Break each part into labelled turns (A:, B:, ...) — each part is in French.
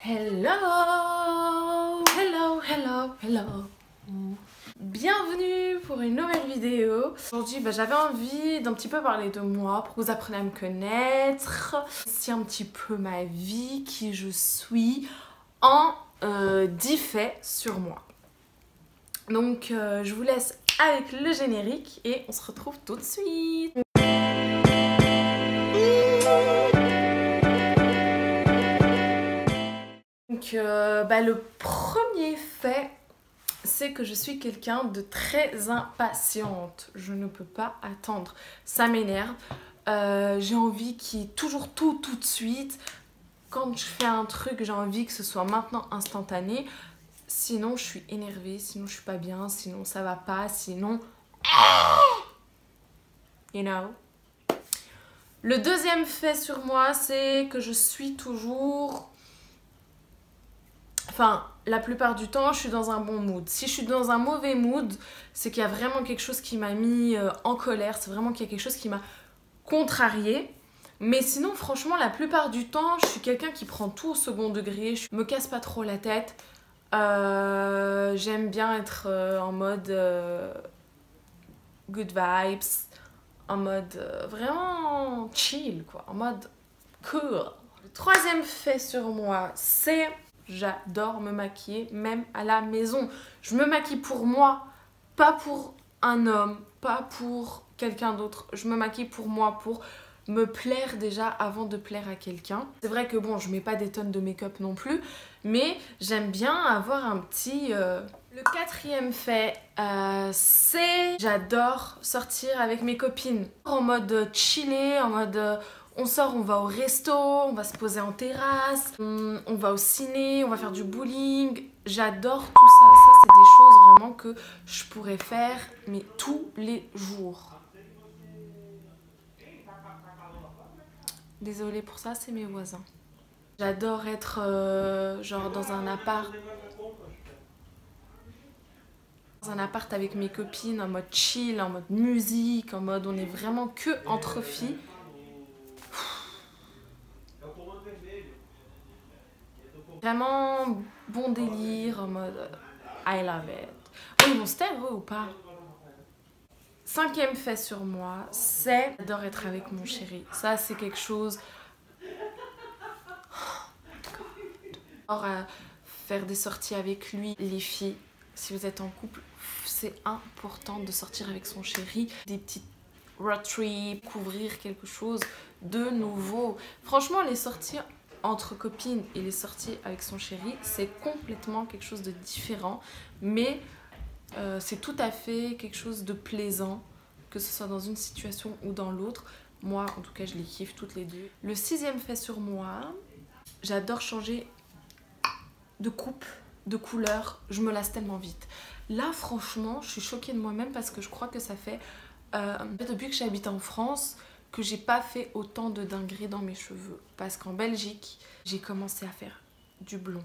A: Hello, hello, hello, hello. Bienvenue pour une nouvelle vidéo. Aujourd'hui, j'avais envie d'un petit peu parler de moi pour que vous appreniez à me connaître. C'est un petit peu ma vie, qui je suis, en 10 faits sur moi. Donc, je vous laisse avec le générique et on se retrouve tout de suite. Donc, le premier fait, c'est que je suis quelqu'un de très impatiente. Je ne peux pas attendre. Ça m'énerve. J'ai envie qu'il y ait toujours tout de suite. Quand je fais un truc, j'ai envie que ce soit maintenant instantané. Sinon, je suis énervée. Sinon, je suis pas bien. Sinon, ça va pas. Sinon... You know. Le deuxième fait sur moi, c'est que je suis toujours... Enfin, la plupart du temps, je suis dans un bon mood. Si je suis dans un mauvais mood, c'est qu'il y a vraiment quelque chose qui m'a mis en colère. C'est vraiment qu'il y a quelque chose qui m'a contrariée. Mais sinon, franchement, la plupart du temps, je suis quelqu'un qui prend tout au second degré. Je me casse pas trop la tête. J'aime bien être en mode good vibes. En mode vraiment chill, quoi. En mode cool. Le troisième fait sur moi, c'est... J'adore me maquiller, même à la maison. Je me maquille pour moi, pas pour un homme, pas pour quelqu'un d'autre. Je me maquille pour moi, pour me plaire déjà avant de plaire à quelqu'un. C'est vrai que bon, je mets pas des tonnes de make-up non plus, mais j'aime bien avoir un petit... Le quatrième fait, c'est... J'adore sortir avec mes copines. En mode chillé, en mode... On sort, on va au resto, on va se poser en terrasse, on va au ciné, on va faire du bowling. J'adore tout ça. Ça, c'est des choses vraiment que je pourrais faire, mais tous les jours. Désolée pour ça, c'est mes voisins. J'adore être genre dans un appart. Dans un appart avec mes copines, en mode chill, en mode musique, en mode on est vraiment que entre filles. Vraiment bon délire, en mode I love it. Oh, ils vont se taire, eux, ou pas? Cinquième fait sur moi, c'est j'adore être avec mon chéri. Ça, c'est quelque chose... J'adore faire des sorties avec lui. Les filles, si vous êtes en couple, c'est important de sortir avec son chéri. Des petites road trips, découvrir quelque chose de nouveau. Franchement, les sorties... entre copines et les sorties avec son chéri, c'est complètement quelque chose de différent, mais c'est tout à fait quelque chose de plaisant, que ce soit dans une situation ou dans l'autre. Moi, en tout cas, je les kiffe toutes les deux. Le sixième fait sur moi, j'adore changer de coupe, de couleur, je me lasse tellement vite. Là, franchement, je suis choquée de moi-même parce que je crois que ça fait, depuis que j'habite en France, que j'ai pas fait autant de dingueries dans mes cheveux. Parce qu'en Belgique, j'ai commencé à faire du blond,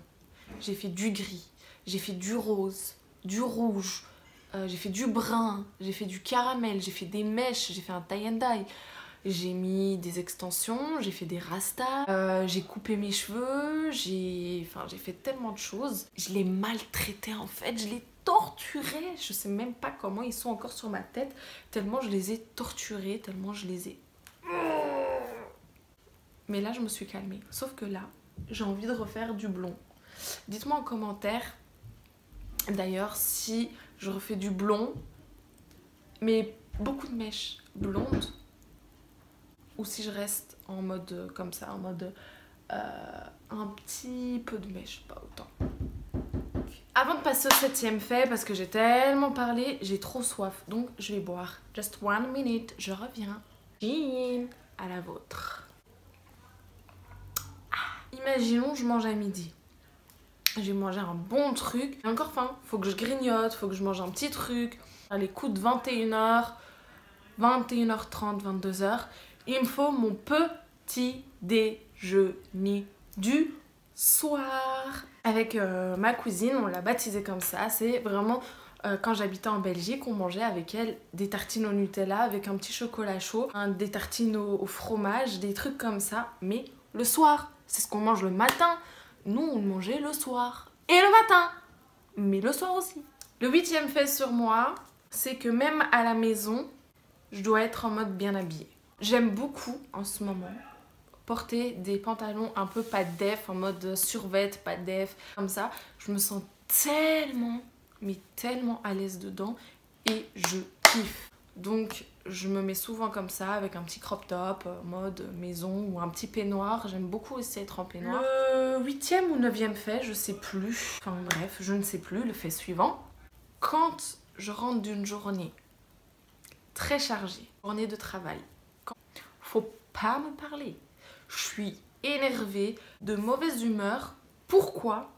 A: j'ai fait du gris, j'ai fait du rose, du rouge, j'ai fait du brun, j'ai fait du caramel, j'ai fait des mèches, j'ai fait un tie and dye, j'ai mis des extensions, j'ai fait des rastas, j'ai coupé mes cheveux, j'ai fait tellement de choses. Je les maltraitais en fait, je les torturais, je sais même pas comment ils sont encore sur ma tête, tellement je les ai torturés, tellement je les ai... Mais là, je me suis calmée. Sauf que là, j'ai envie de refaire du blond. Dites-moi en commentaire, d'ailleurs, si je refais du blond, mais beaucoup de mèches blondes, ou si je reste en mode comme ça, en mode un petit peu de mèches, pas autant. Avant de passer au septième fait, parce que j'ai tellement parlé, j'ai trop soif, donc je vais boire. Just 1 minute, je reviens. À la vôtre. Imaginons, je mange à midi. J'ai mangé un bon truc. J'ai encore faim. Faut que je grignote, faut que je mange un petit truc. À les coups de 21h, 21h30, 22h. Il me faut mon petit déjeuner du soir. Avec ma cousine, on l'a baptisé comme ça. C'est vraiment... quand j'habitais en Belgique, on mangeait avec elle des tartines au Nutella avec un petit chocolat chaud, des tartines au fromage, des trucs comme ça, mais le soir. C'est ce qu'on mange le matin. nous on le mangeait le soir et le matin, mais le soir aussi. Le 8e fait sur moi, c'est que même à la maison, je dois être en mode bien habillée. J'aime beaucoup en ce moment porter des pantalons un peu pas def, en mode survêt, pas def, comme ça. Je me sens tellement, mais tellement à l'aise dedans et je kiffe. Donc je me mets souvent comme ça avec un petit crop top, mode maison ou un petit peignoir. J'aime beaucoup aussi être en peignoir. Le 8e ou 9e fait, je sais plus. Enfin bref, je ne sais plus, le fait suivant. Quand je rentre d'une journée très chargée, journée de travail, faut pas me parler. Je suis énervée, de mauvaise humeur. Pourquoi?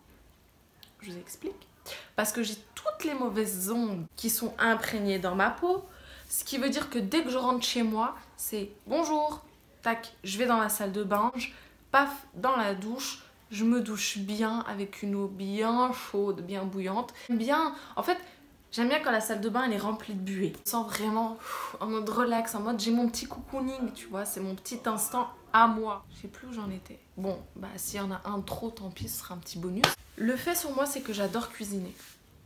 A: Je vous explique. Parce que j'ai toutes les mauvaises ondes qui sont imprégnées dans ma peau. Ce qui veut dire que dès que je rentre chez moi, c'est bonjour, tac, je vais dans la salle de bain, paf, dans la douche, je me douche bien avec une eau bien chaude, bien bouillante. Bien, en fait, j'aime bien quand la salle de bain elle est remplie de buée. Je me sens vraiment en mode relax, en mode j'ai mon petit cocooning, tu vois, c'est mon petit instant à moi. Je sais plus où j'en étais. Bon, bah s'il y en a un trop, tant pis, ce sera un petit bonus. Le fait sur moi, c'est que j'adore cuisiner.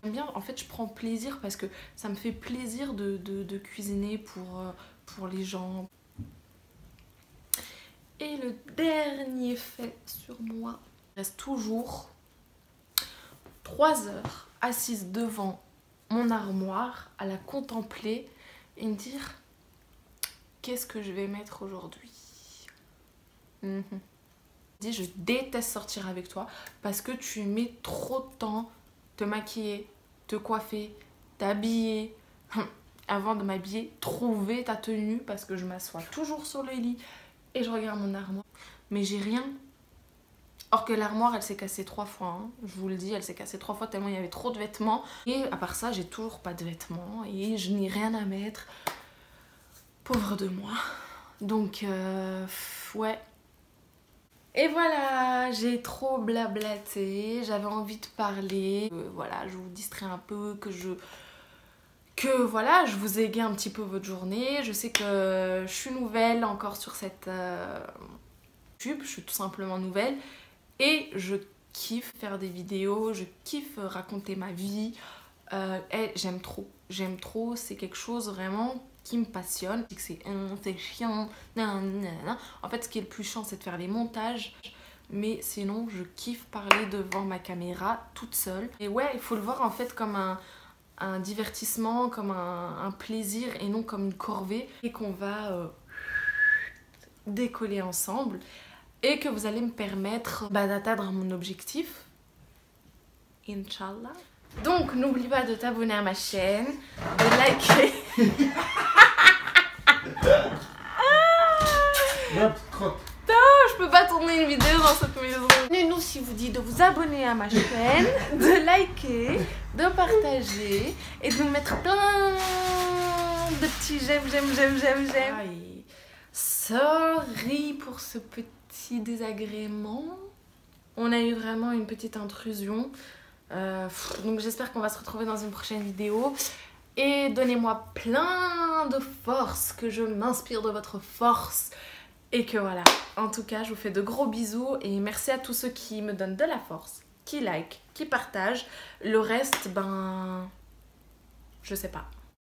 A: J'aime bien, en fait, je prends plaisir parce que ça me fait plaisir de cuisiner pour les gens. Et le dernier fait sur moi, je reste toujours 3 heures assise devant mon armoire à la contempler et me dire qu'est-ce que je vais mettre aujourd'hui. Je déteste sortir avec toi parce que tu mets trop de temps te maquiller, te coiffer, t'habiller. Avant de m'habiller, trouver ta tenue parce que je m'assois toujours sur le lit et je regarde mon armoire. Mais j'ai rien. Or que l'armoire, elle s'est cassée 3 fois. Hein. Je vous le dis, elle s'est cassée 3 fois tellement il y avait trop de vêtements. Et à part ça, j'ai toujours pas de vêtements et je n'ai rien à mettre. Pauvre de moi. Donc, ouais. Et voilà, j'ai trop blablaté, j'avais envie de parler. Voilà, je vous distrais un peu, voilà, je vous égaye un petit peu votre journée. Je sais que je suis nouvelle encore sur cette YouTube, je suis tout simplement nouvelle. Et je kiffe faire des vidéos, je kiffe raconter ma vie. Et j'aime trop, c'est quelque chose vraiment qui me passionne. C'est chiant, nanana. En fait ce qui est le plus chiant c'est de faire les montages. Mais sinon je kiffe parler devant ma caméra toute seule. Et ouais, il faut le voir en fait comme un divertissement, comme un plaisir et non comme une corvée. Et qu'on va décoller ensemble. Et que vous allez me permettre d'atteindre mon objectif. Inch'Allah. Donc n'oublie pas de t'abonner à ma chaîne, de liker. Non, je peux pas tourner une vidéo dans cette maison. Nous si vous dit de vous abonner à ma chaîne, de liker, de partager et de nous mettre plein de petits j'aime. Sorry pour ce petit désagrément. On a eu vraiment une petite intrusion. Donc j'espère qu'on va se retrouver dans une prochaine vidéo. Et donnez-moi plein de force, que je m'inspire de votre force. Et que voilà, en tout cas, je vous fais de gros bisous. Et merci à tous ceux qui me donnent de la force, qui like, qui partagent. Le reste, je sais pas.